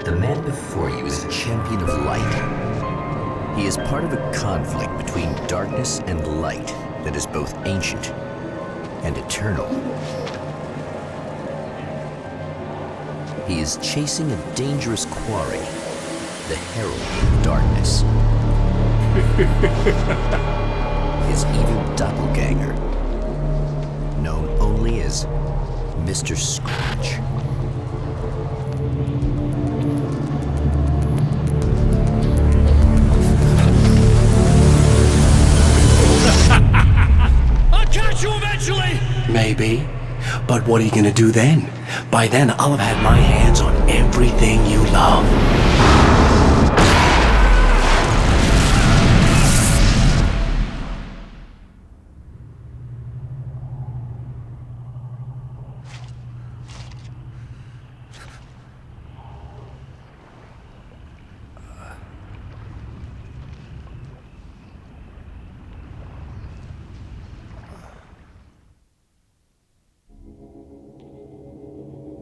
The man before you is a champion of light. He is part of a conflict between darkness and light that is both ancient and eternal. He is chasing a dangerous quarry, the herald of darkness. His evil doppelganger, known only as Mr. Scratch. I'll catch you eventually! Maybe. But what are you gonna do then? By then, I'll have had my hands on everything you love.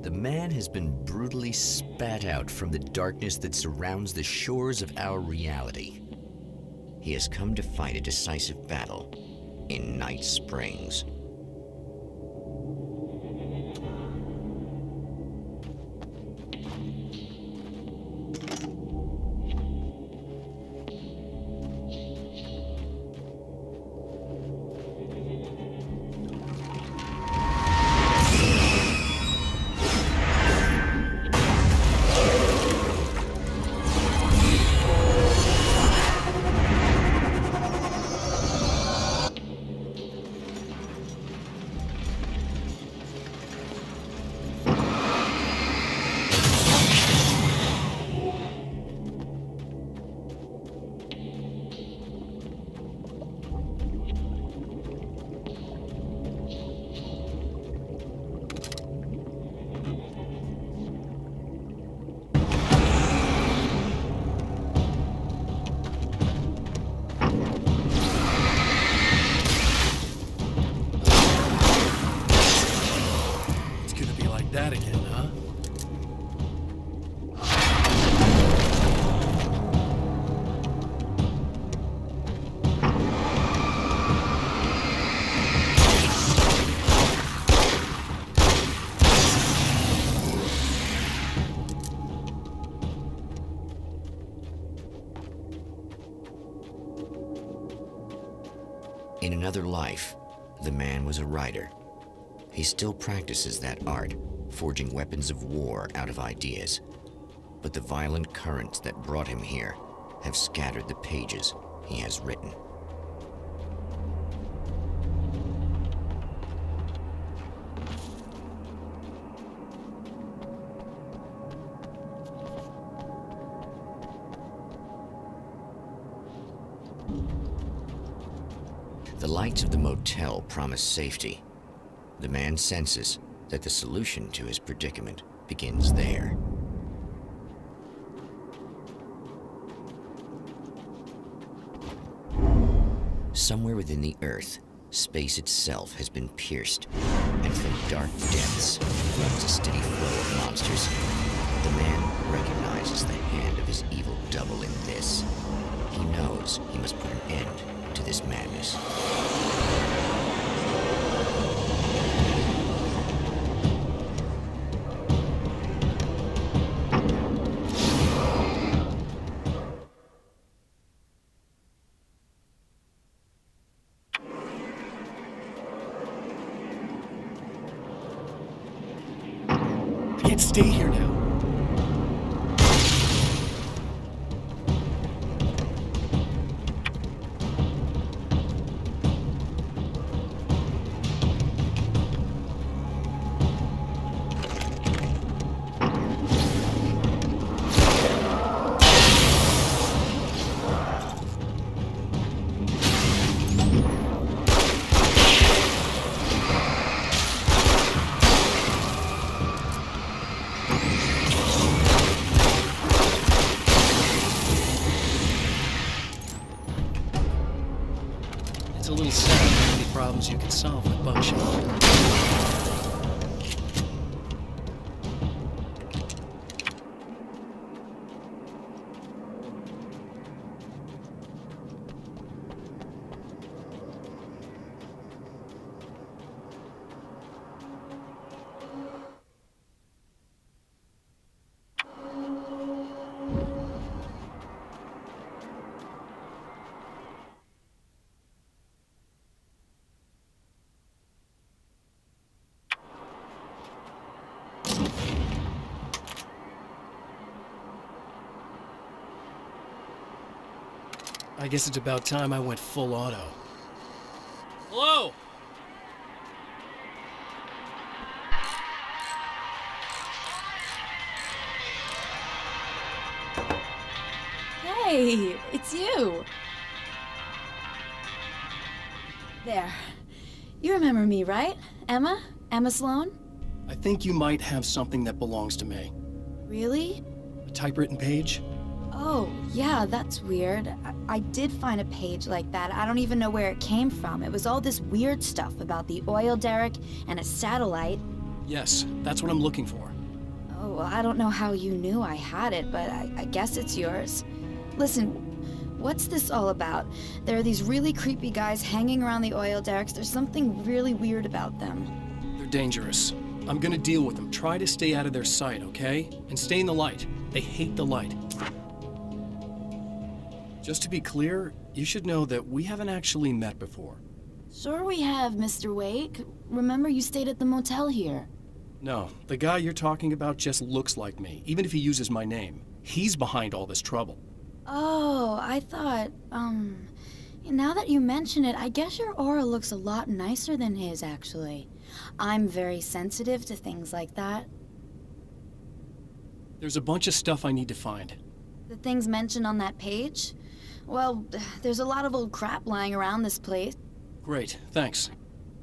The man has been brutally spat out from the darkness that surrounds the shores of our reality. He has come to fight a decisive battle in Night Springs. That again, huh? In another life, the man was a writer. He still practices that art, forging weapons of war out of ideas. But the violent currents that brought him here have scattered the pages he has written. The lights of the motel promise safety. The man senses that the solution to his predicament begins there. Somewhere within the Earth, space itself has been pierced, and from dark depths runs a steady flow of monsters. The man recognizes the hand of his evil double in this. He knows he must put an end to this madness. I can't stay here now. It's a little sad how many problems you can solve with buckshot. I guess it's about time I went full auto. Hello? Hey, it's you. There. You remember me, right? Emma? Emma Sloan? I think you might have something that belongs to me. Really? A typewritten page? Oh, yeah, that's weird. I did find a page like that. I don't even know where it came from. It was all this weird stuff about the oil derrick and a satellite. Yes, that's what I'm looking for. Oh, well, I don't know how you knew I had it, but I guess it's yours. Listen, what's this all about? There are these really creepy guys hanging around the oil derricks. There's something really weird about them. They're dangerous. I'm gonna deal with them. Try to stay out of their sight, okay? And stay in the light. They hate the light. Just to be clear, you should know that we haven't actually met before. Sure we have, Mr. Wake. Remember you stayed at the motel here. No, the guy you're talking about just looks like me, even if he uses my name. He's behind all this trouble. Oh, I thought, now that you mention it, I guess your aura looks a lot nicer than his, actually. I'm very sensitive to things like that. There's a bunch of stuff I need to find. The things mentioned on that page? Well, there's a lot of old crap lying around this place. Great, thanks.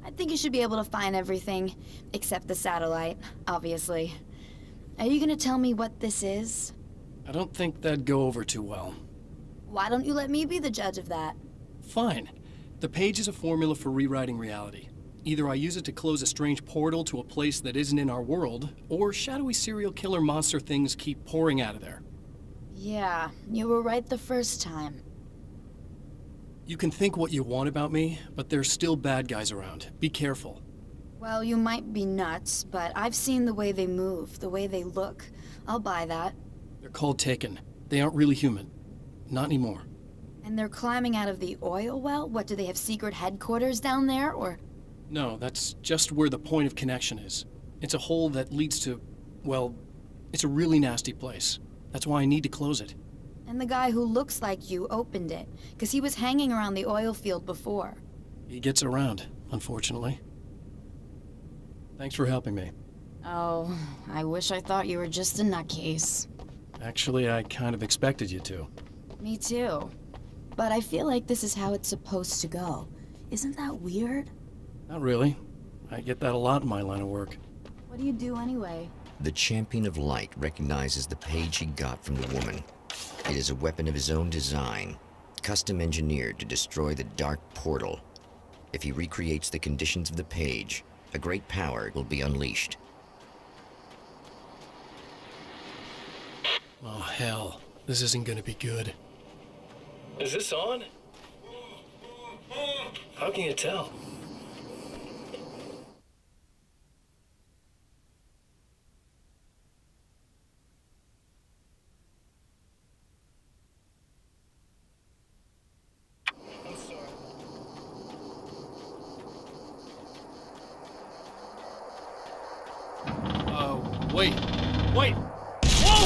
I think you should be able to find everything, except the satellite, obviously. Are you gonna tell me what this is? I don't think that'd go over too well. Why don't you let me be the judge of that? Fine. The page is a formula for rewriting reality. Either I use it to close a strange portal to a place that isn't in our world, or shadowy serial killer monster things keep pouring out of there. Yeah, you were right the first time. You can think what you want about me, but there's still bad guys around. Be careful. Well, you might be nuts, but I've seen the way they move, the way they look. I'll buy that. They're called Taken. They aren't really human. Not anymore. And they're climbing out of the oil well? What, do they have secret headquarters down there, or...? No, that's just where the point of connection is. It's a hole that leads to, well, it's a really nasty place. That's why I need to close it. And the guy who looks like you opened it, because he was hanging around the oil field before. He gets around, unfortunately. Thanks for helping me. Oh, I wish I thought you were just a nutcase. Actually, I kind of expected you to. Me too. But I feel like this is how it's supposed to go. Isn't that weird? Not really. I get that a lot in my line of work. What do you do anyway? The champion of light recognizes the page he got from the woman. It is a weapon of his own design, custom engineered to destroy the dark portal. If he recreates the conditions of the page, a great power will be unleashed. Oh, hell. This isn't gonna be good. Is this on? How can you tell? Wait. Wait! Whoa!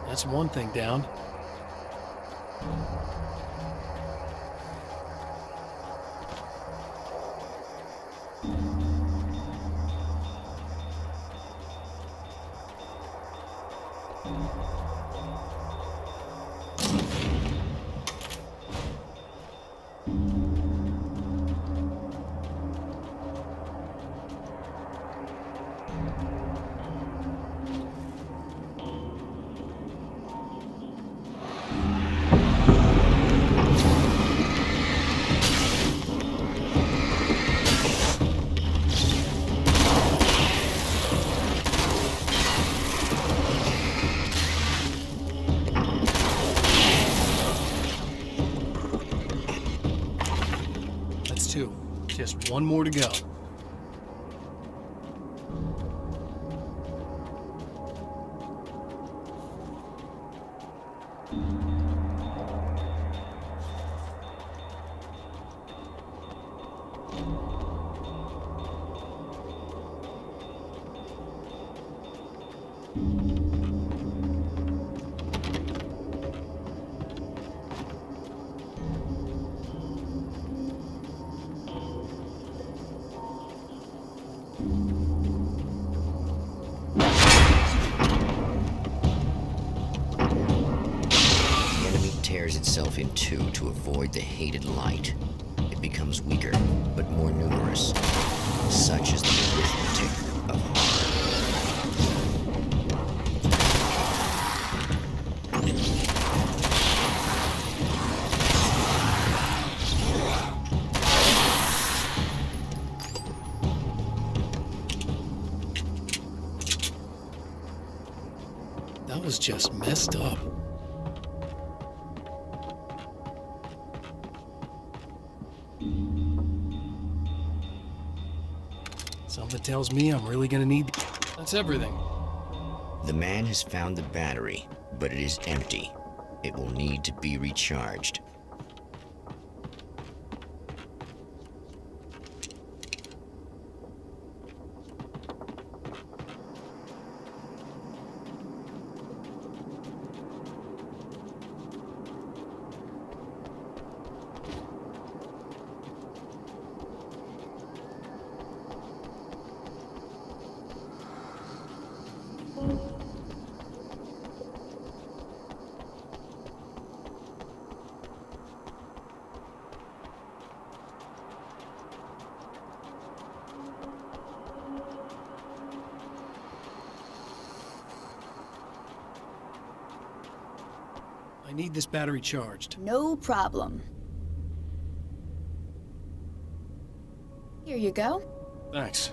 That's one thing down. That's two. Just one more to go. itself in two to avoid the hated light. It becomes weaker, but more numerous. Such is the arithmetic of horror. That was just messed up. Something tells me I'm really gonna need... That's everything. The man has found the battery, but it is empty. It will need to be recharged. I need this battery charged. No problem. Here you go. Thanks.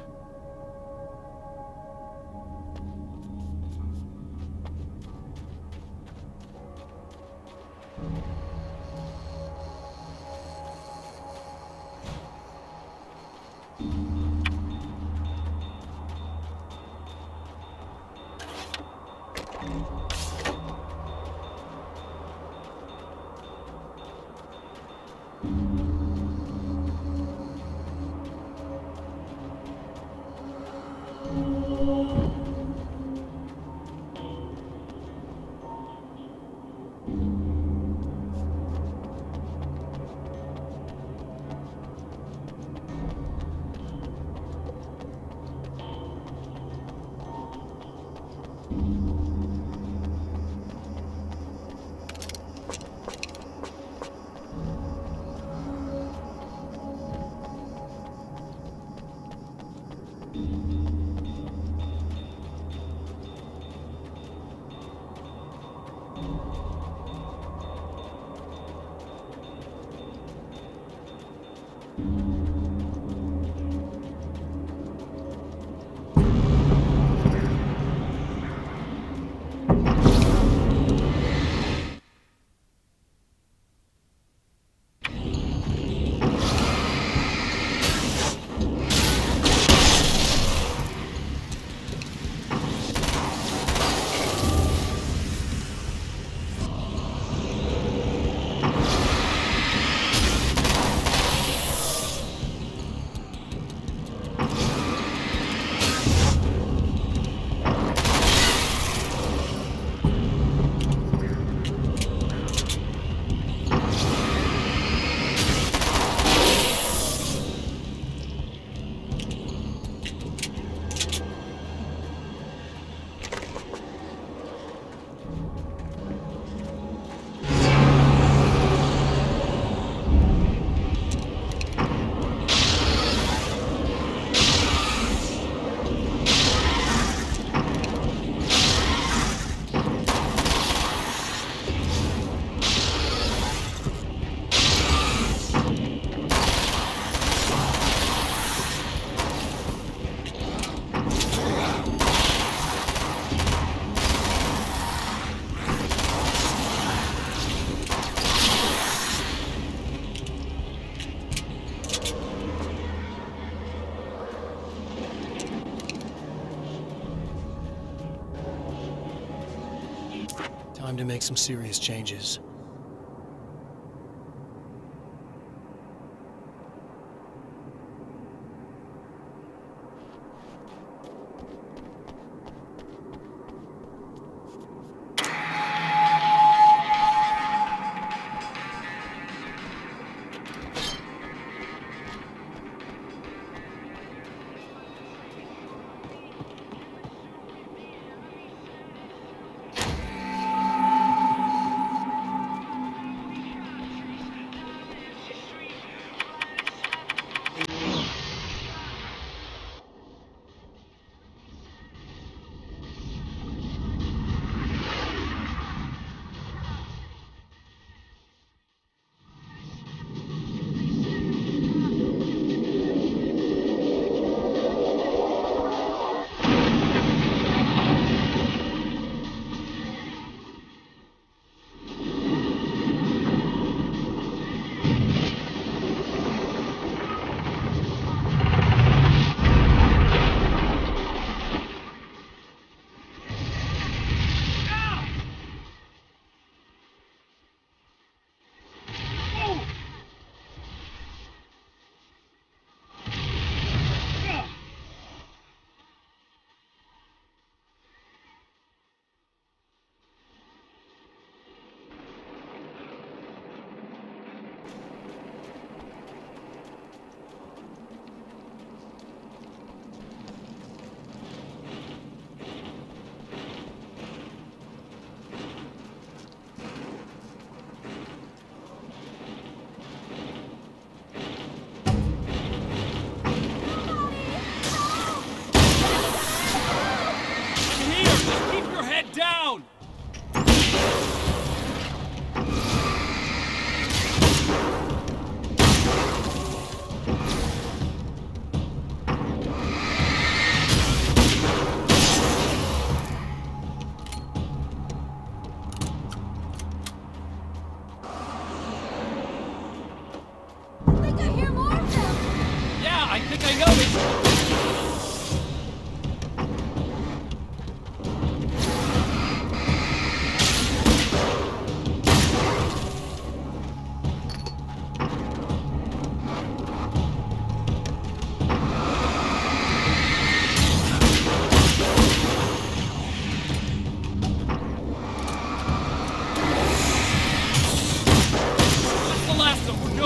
Time to make some serious changes.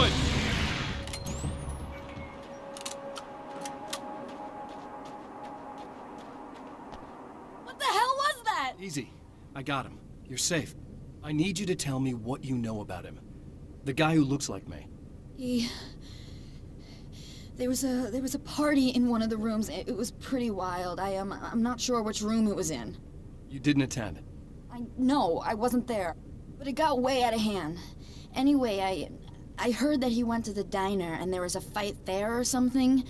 good. What the hell was that? Easy. I got him. You're safe. I need you to tell me what you know about him. The guy who looks like me. There was a party in one of the rooms. It was pretty wild. I'm not sure which room it was in. You didn't attend. No, I wasn't there. But it got way out of hand. Anyway, I heard that he went to the diner and there was a fight there or something.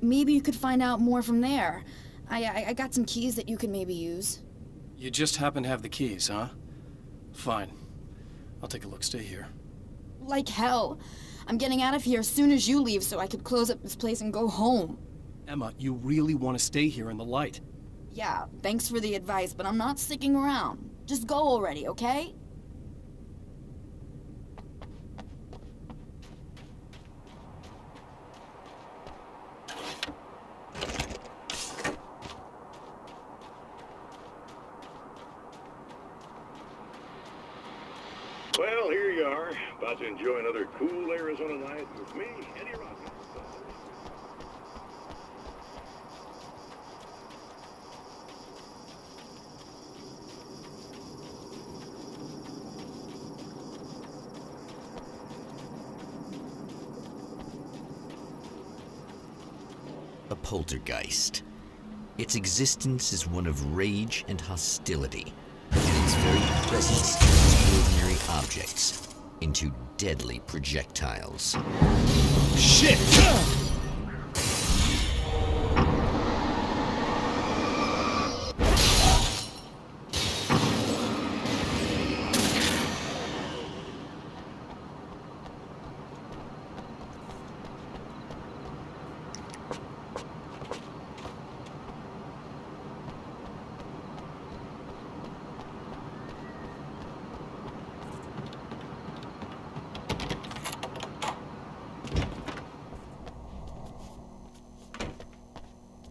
Maybe you could find out more from there. I got some keys that you could maybe use. You just happen to have the keys, huh? Fine. I'll take a look. Stay here. Like hell. I'm getting out of here as soon as you leave so I could close up this place and go home. Emma, you really want to stay here in the light. Yeah, thanks for the advice, but I'm not sticking around. Just go already, okay? Well, here you are, about to enjoy another cool Arizona night with me, Eddie Robbins. A poltergeist. Its existence is one of rage and hostility, and its very presence turns ordinary objects into deadly projectiles. Shit!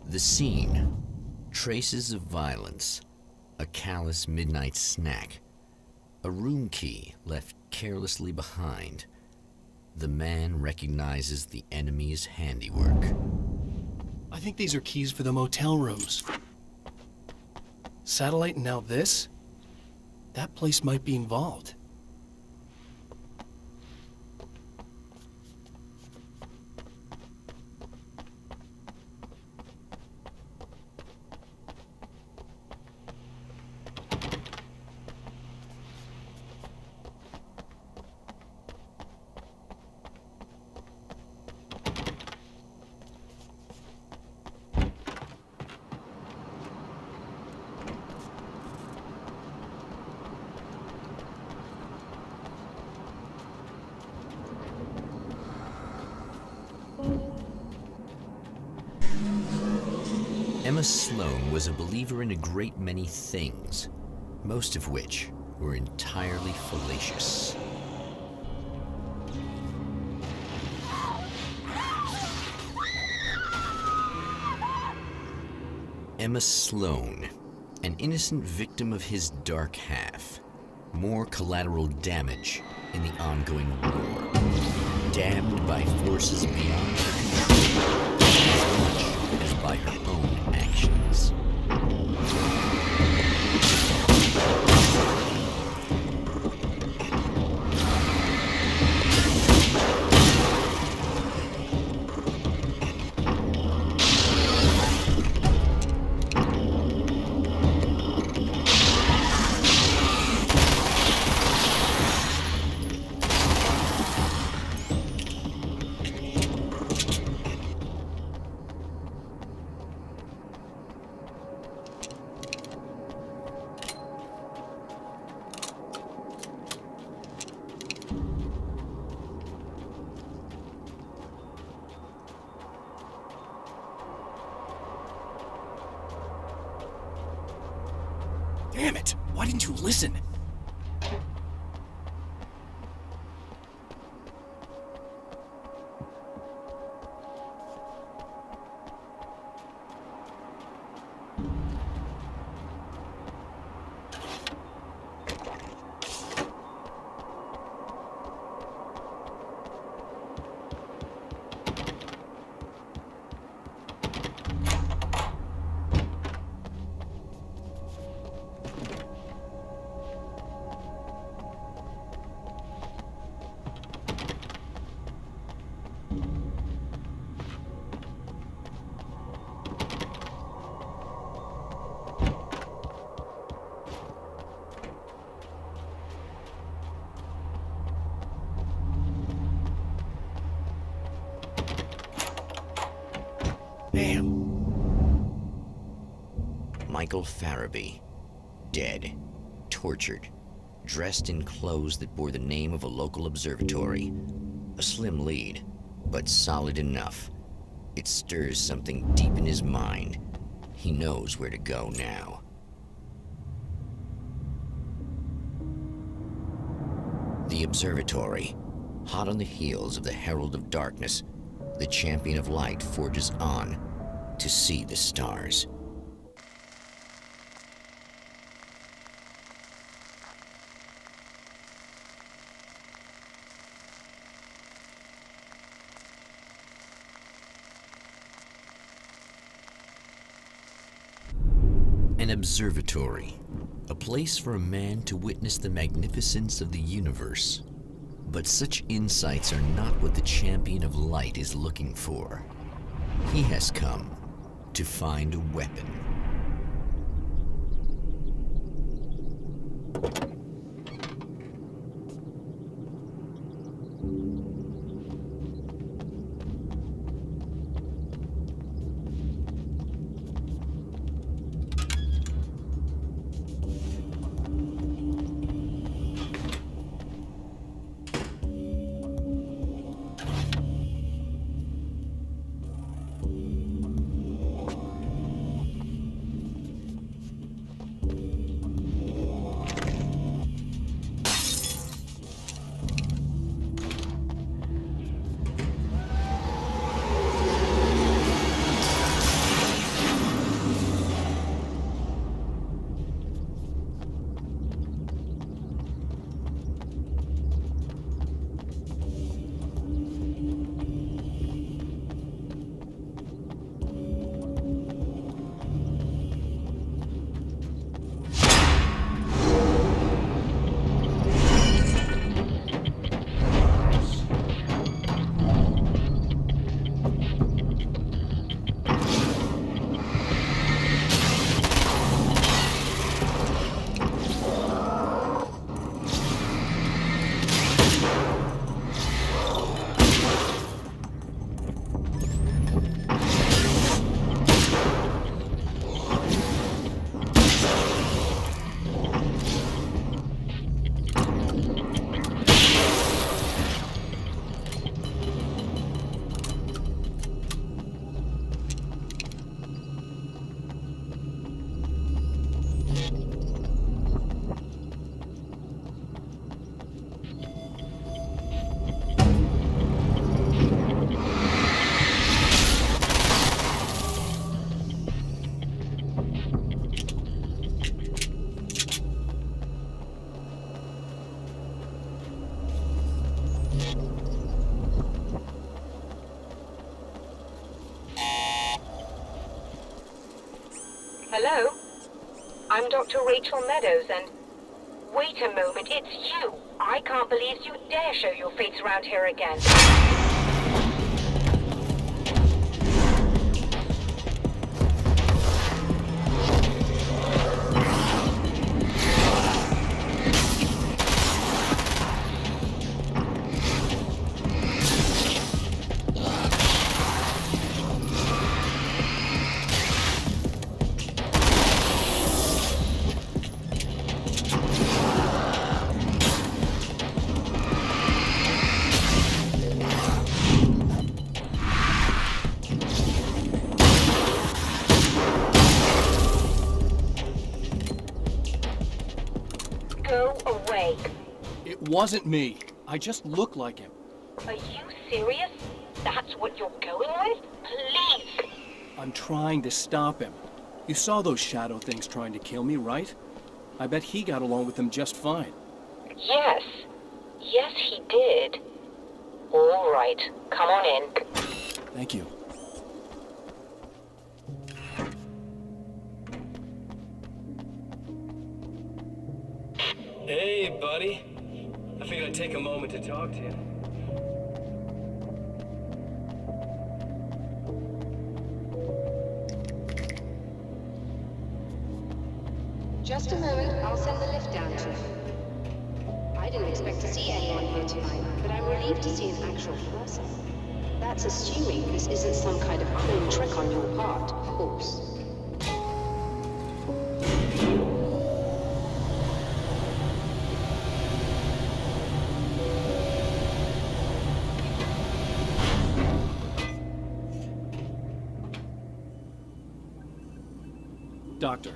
The scene. Traces of violence. A callous midnight snack. A room key left carelessly behind. The man recognizes the enemy's handiwork. I think these are keys for the motel rooms. Satellite and now this? That place might be involved. Emma Sloan was a believer in a great many things, most of which were entirely fallacious. Emma Sloan, an innocent victim of his dark half. More collateral damage in the ongoing war. Damned by forces beyond her control, as much as by her own actions. Damn it! Why didn't you listen? Damn. Michael Farabee, dead, tortured, dressed in clothes that bore the name of a local observatory. A slim lead, but solid enough. It stirs something deep in his mind. He knows where to go now. The observatory, hot on the heels of the Herald of Darkness, the champion of light forges on to see the stars. An observatory, a place for a man to witness the magnificence of the universe. But such insights are not what the champion of light is looking for. He has come to find a weapon. Hello? I'm Dr. Rachel Meadows, and... Wait a moment, it's you! I can't believe you dare show your face around here again. Go away. It wasn't me. I just look like him. Are you serious? That's what you're going with? Please! I'm trying to stop him. You saw those shadow things trying to kill me, right? I bet he got along with them just fine. Yes. Yes, he did. All right. Come on in. Thank you. Hey, buddy. I figured I'd take a moment to talk to you. Just a moment, I'll send the lift down to you. I didn't expect to see anyone here tonight, but I'm relieved to see an actual person. That That's assuming this isn't some kind of cruel trick on your part, of course. Doctor,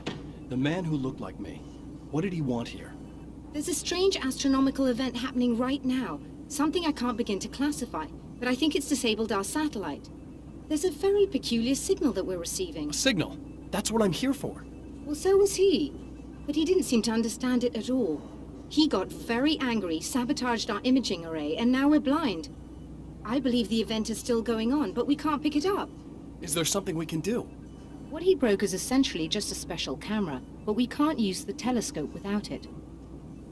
the man who looked like me, what did he want here? There's a strange astronomical event happening right now. Something I can't begin to classify, but I think it's disabled our satellite. There's a very peculiar signal that we're receiving. A signal? That's what I'm here for. Well, so was he. But he didn't seem to understand it at all. He got very angry, sabotaged our imaging array, and now we're blind. I believe the event is still going on, but we can't pick it up. Is there something we can do? What he broke is essentially just a special camera, but we can't use the telescope without it.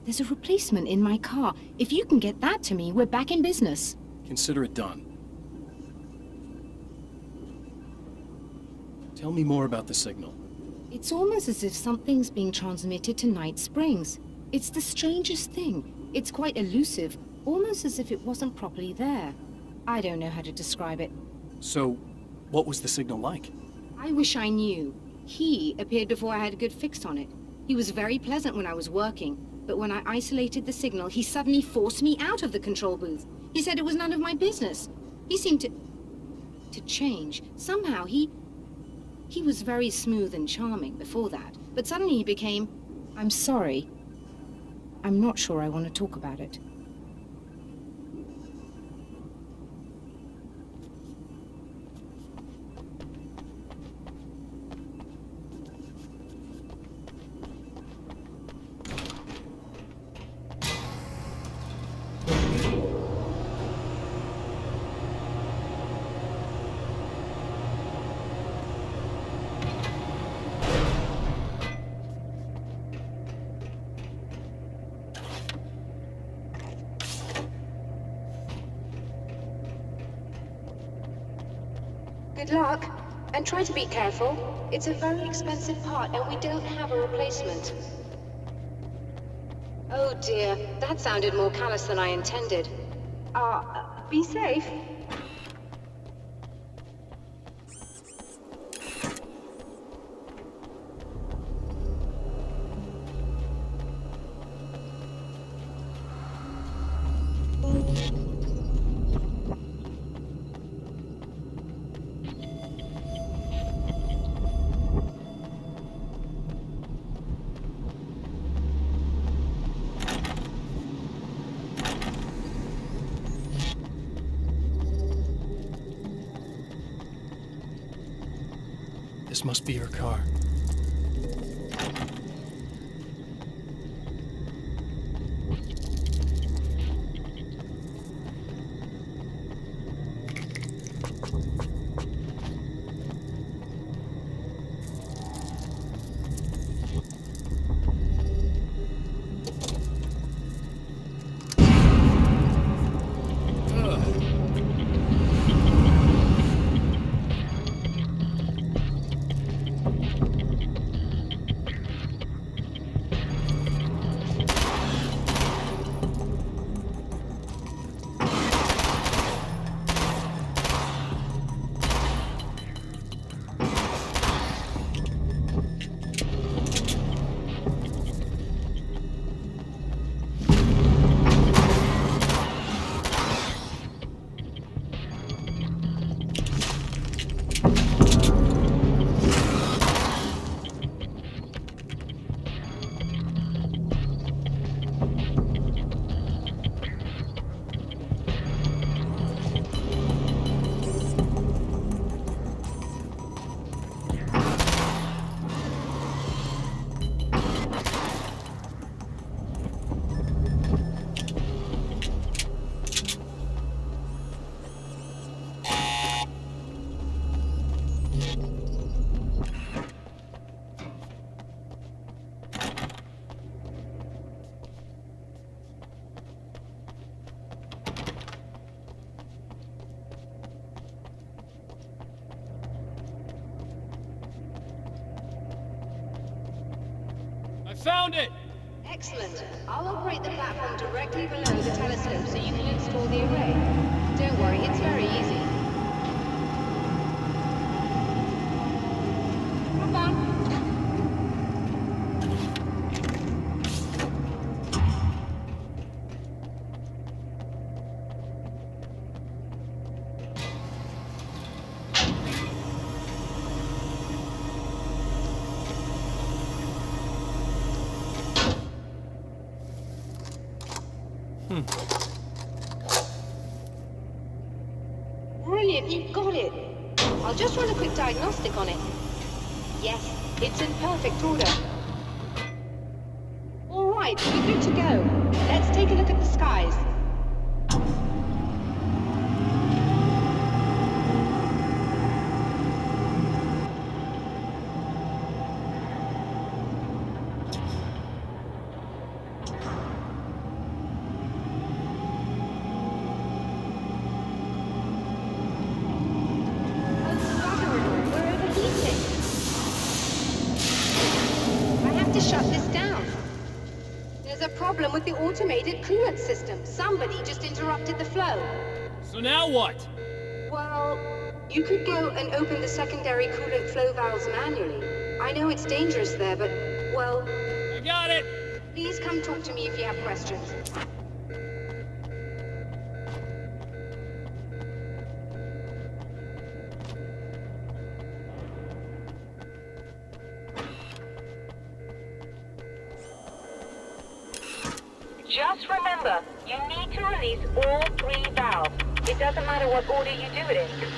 There's a replacement in my car. If you can get that to me, we're back in business. Consider it done. Tell me more about the signal. It's almost as if something's being transmitted to Night Springs. It's the strangest thing. It's quite elusive, almost as if it wasn't properly there. I don't know how to describe it. So, what was the signal like? I wish I knew. He appeared before I had a good fix on it. He was very pleasant when I was working, but when I isolated the signal, he suddenly forced me out of the control booth. He said it was none of my business. He seemed to change. Somehow he was very smooth and charming before that, but suddenly he became, I'm sorry. I'm not sure I want to talk about it. Good luck, and try to be careful. It's a very expensive part, and we don't have a replacement. Oh dear, that sounded more callous than I intended. Be safe. This must be her car. I found it! Excellent. I'll operate the platform directly below the telescope so you can install the array. Don't worry, it's very easy. brilliant, you've got it. I'll just run a quick diagnostic on it. Yes, it's in perfect order. All right, we're good to go. Let's take a look at the skies. With the automated coolant system. Somebody just interrupted the flow. So now what? Well, you could go and open the secondary coolant flow valves manually. I know it's dangerous there, but, well... I got it! Please come talk to me if you have questions. Just remember, you need to release all 3 valves. It doesn't matter what order you do it in.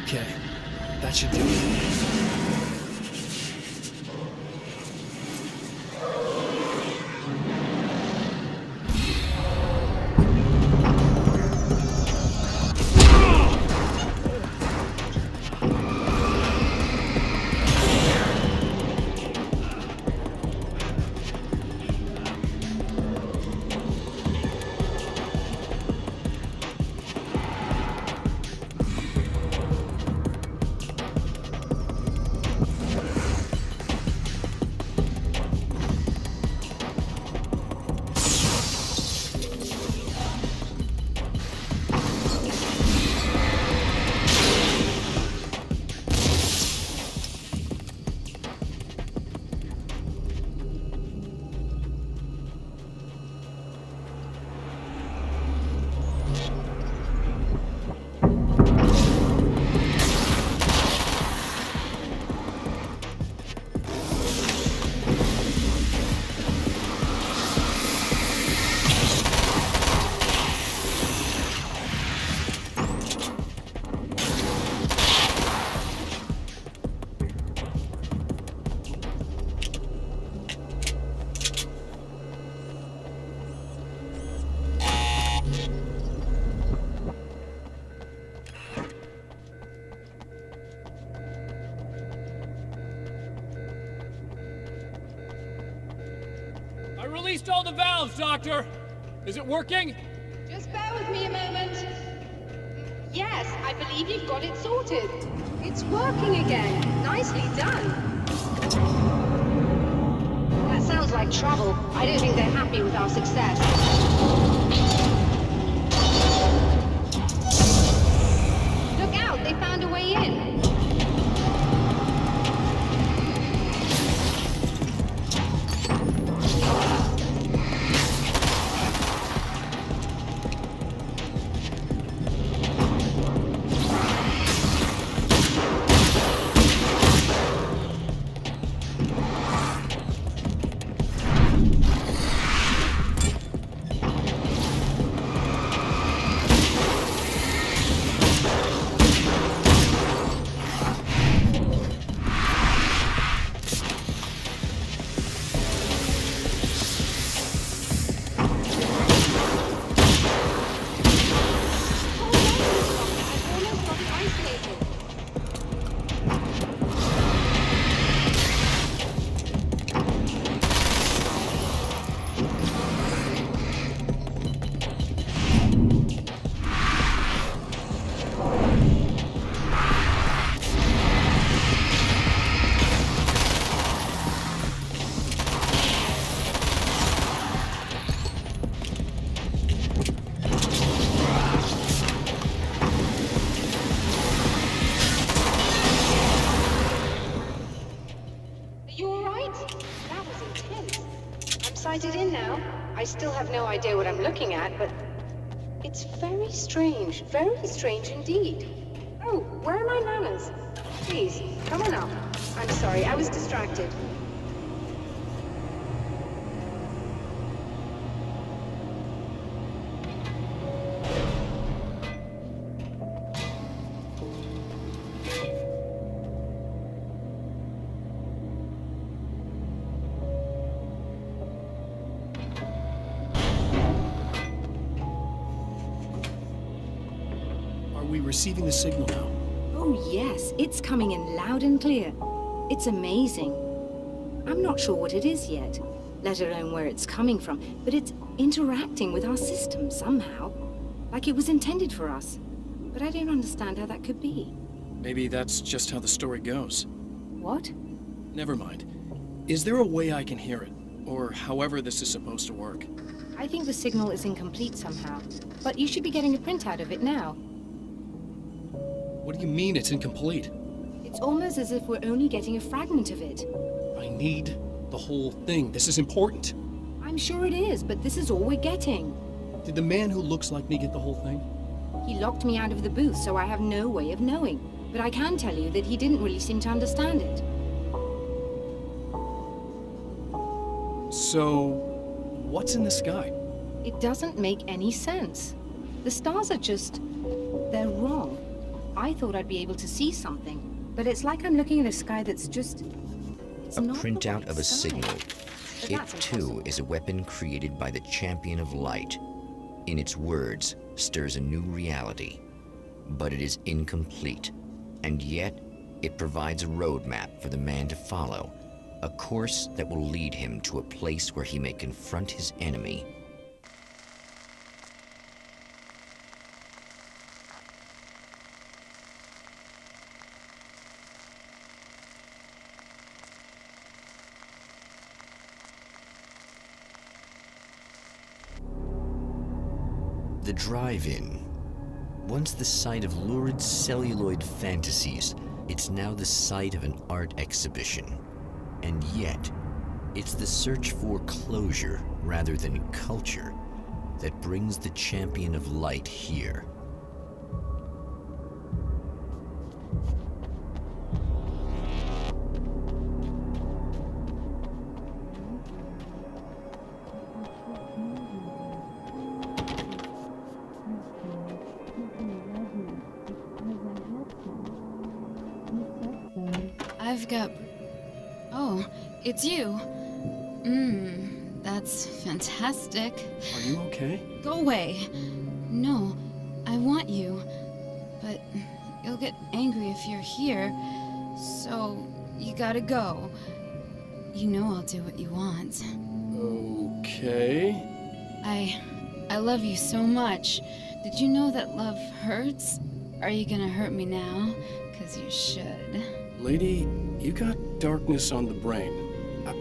Okay, that should do it. I released all the valves, Doctor! Is it working? Just bear with me a moment. Yes, I believe you've got it sorted. It's working again. Nicely done. That sounds like trouble. I don't think they're happy with our success. Look out, they found a way in. Sighted in now. I still have no idea what I'm looking at, but it's very strange indeed. Oh, where are my manners? Please, come on up. I'm sorry, I was distracted. Are we receiving the signal now? Oh yes, it's coming in loud and clear. It's amazing. I'm not sure what it is yet, let alone where it's coming from, but it's interacting with our system somehow, like it was intended for us. But I don't understand how that could be. Maybe that's just how the story goes. What? Never mind. Is there a way I can hear it? Or however this is supposed to work? I think the signal is incomplete somehow, but you should be getting a printout of it now. What do you mean it's incomplete? It's almost as if we're only getting a fragment of it. I need the whole thing. This is important. I'm sure it is, but this is all we're getting. Did the man who looks like me get the whole thing? He locked me out of the booth, so I have no way of knowing. But I can tell you that he didn't really seem to understand it. So, what's in the sky? It doesn't make any sense. The stars are just... they're wrong. I thought I'd be able to see something, but it's like I'm looking at a sky that's just... it's A not the printout right of a sky. signal. But It, that's too, impossible. is a weapon created by the Champion of Light. In its words, stirs a new reality. But it is incomplete, and yet it provides a roadmap for the man to follow, a course that will lead him to a place where he may confront his enemy. The drive-in. Once the site of lurid celluloid fantasies, it's now the site of an art exhibition. And yet, it's the search for closure rather than culture that brings the Champion of Light here. I've got... Oh, it's you. That's fantastic. Are you okay? Go away. No, I want you. But you'll get angry if you're here. So, you gotta go. You know I'll do what you want. Okay. I love you so much. Did you know that love hurts? Are you gonna hurt me now? 'Cause you should. Lady, you got darkness on the brain.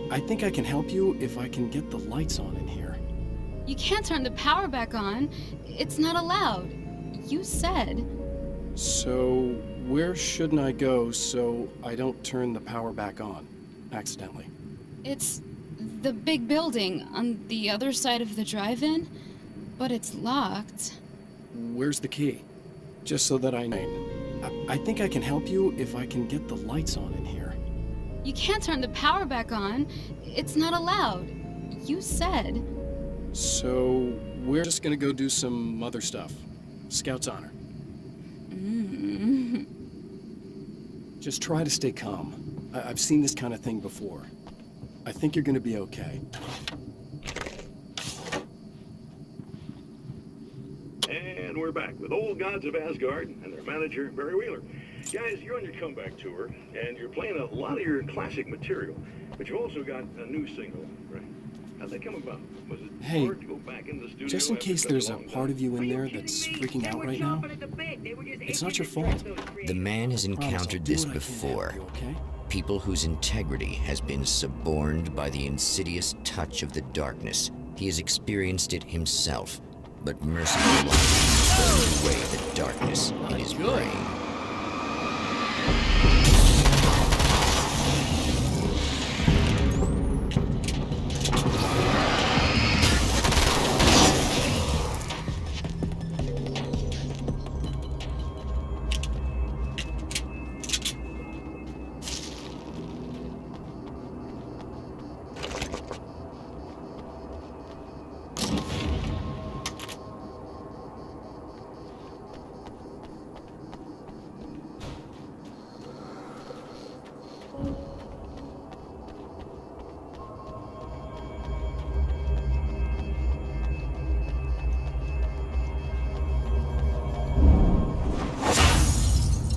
I think I can help you if I can get the lights on in here. You can't turn the power back on. It's not allowed. You said. So, where shouldn't I go so I don't turn the power back on accidentally? It's the big building on the other side of the drive-in, but it's locked. Where's the key? Just so that I know. I think I can help you if I can get the lights on in here. You can't turn the power back on. It's not allowed. You said. So, we're just gonna go do some other stuff. Scout's honor. Just try to stay calm. I've seen this kind of thing before. I think you're gonna be okay. And we're back with old gods of Asgard and their manager, Barry Wheeler. Guys, you're on your comeback tour, and you're playing a lot of your classic material, but you also got a new single, right? How'd that come about? Was it Hey, hard to go back in the studio just in after case such there's a long part time? of you in there that's freaking out right now, it's not your fault. The man has Promise I'll encountered do this what I can to before. help you, okay? People whose integrity has been suborned by the insidious touch of the darkness. He has experienced it himself, but merciful light burned away the darkness in his brain.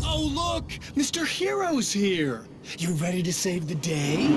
Oh, look! Mr. Hero's here! You ready to save the day?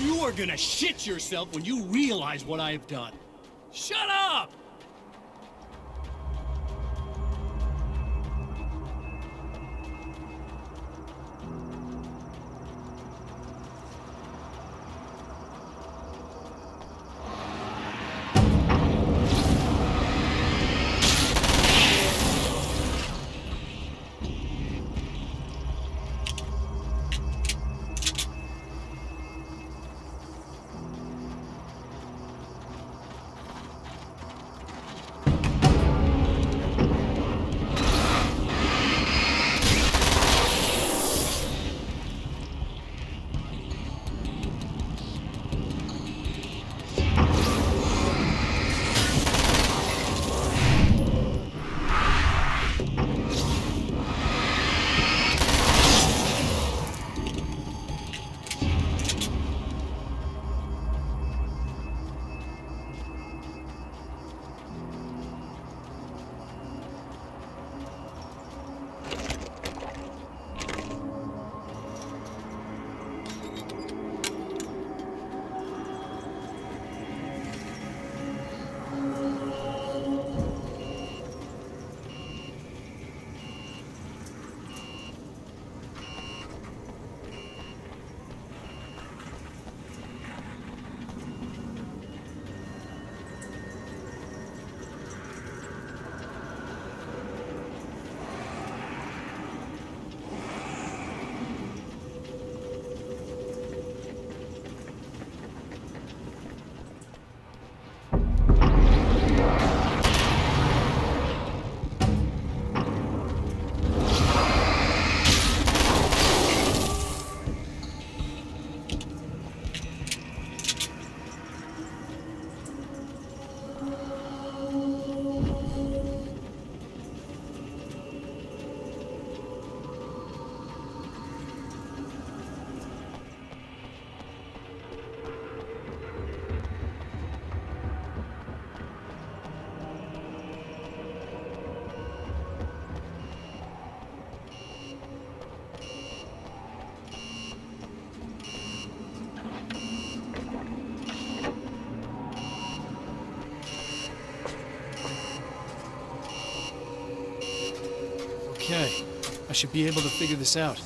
You are gonna shit yourself when you realize what I have done. Shut up! Okay, I should be able to figure this out.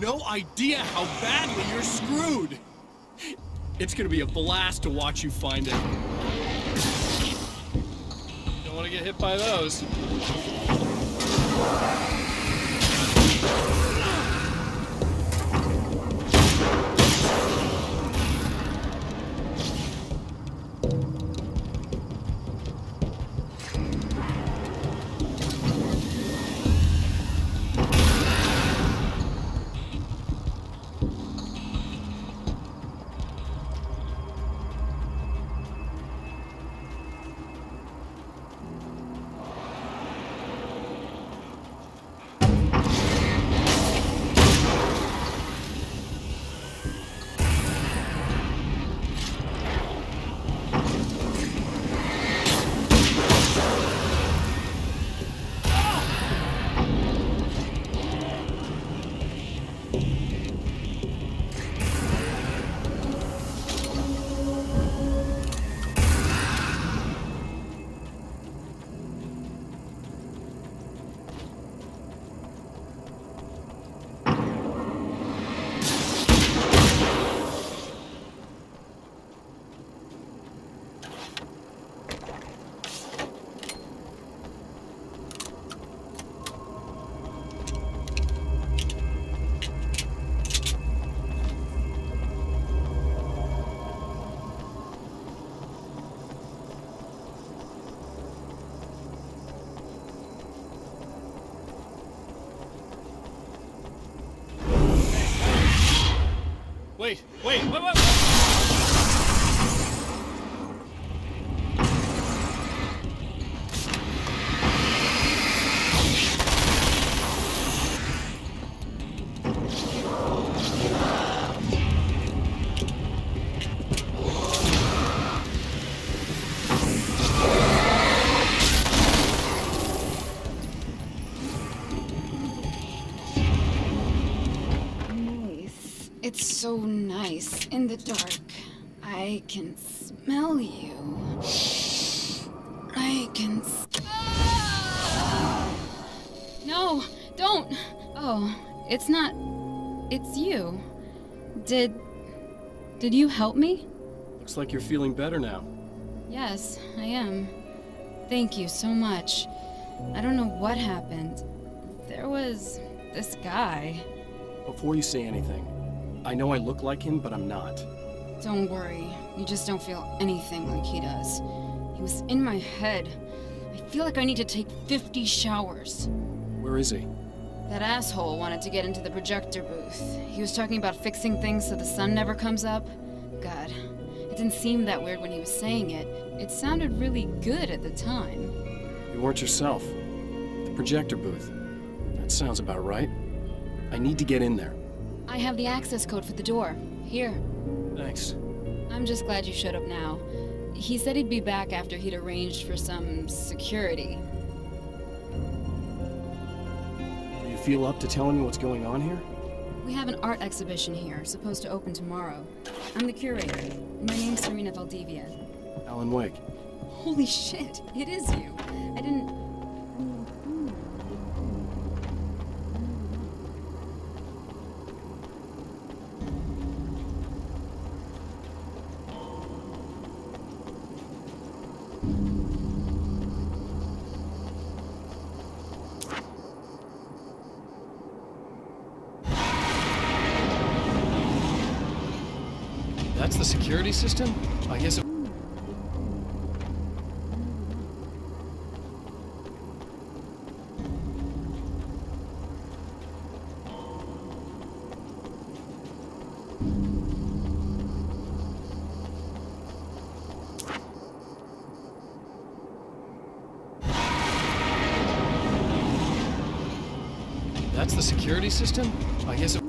No idea how badly you're screwed. It's gonna be a blast to watch you find it. Don't want to get hit by those. Wait. It's so nice in the dark. I can smell you. I can No, don't! Oh, it's not... It's you. Did you help me? Looks like you're feeling better now. Yes, I am. Thank you so much. I don't know what happened. There was this guy. Before you say anything, I know I look like him, but I'm not. Don't worry. You just don't feel anything like he does. He was in my head. I feel like I need to take 50 showers. Where is he? That asshole wanted to get into the projector booth. He was talking about fixing things so the sun never comes up. God, it didn't seem that weird when he was saying it. It sounded really good at the time. You weren't yourself. The projector booth. That sounds about right. I need to get in there. I have the access code for the door. Here. Thanks. I'm just glad you showed up now. He said he'd be back after he'd arranged for some security. Do you feel up to telling me what's going on here? We have an art exhibition here, supposed to open tomorrow. I'm the curator. My name's Serena Valdivia. Alan Wake. Holy shit, it is you. I didn't... That's the security system? I guess it... That's the security system? I guess it...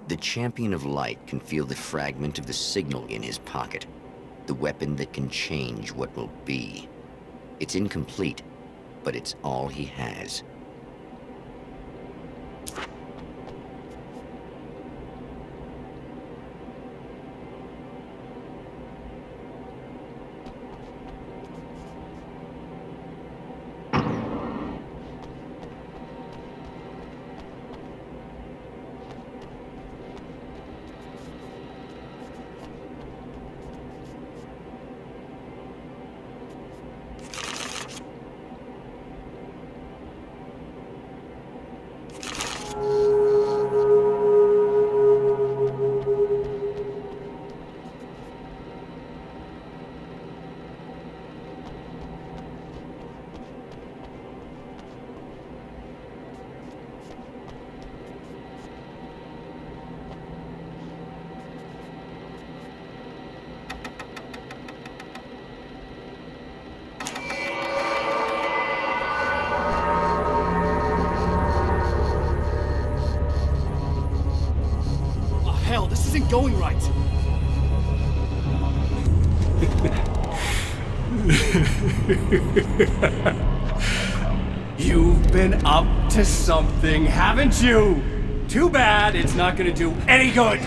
The champion of light can feel the fragment of the signal in his pocket, the weapon that can change what will be. It's incomplete, but it's all he has. isn't going right. You've been up to something, haven't you? Too bad it's not gonna do any good.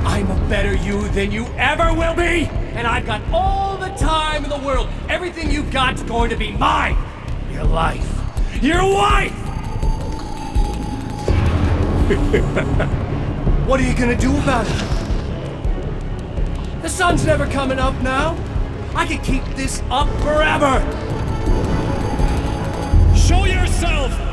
I'm a better you than you ever will be, and I've got all the time in the world. Everything you've got's going to be mine. Your life. Your wife! What are you gonna do about it? The sun's never coming up now. I can keep this up forever. Show yourself!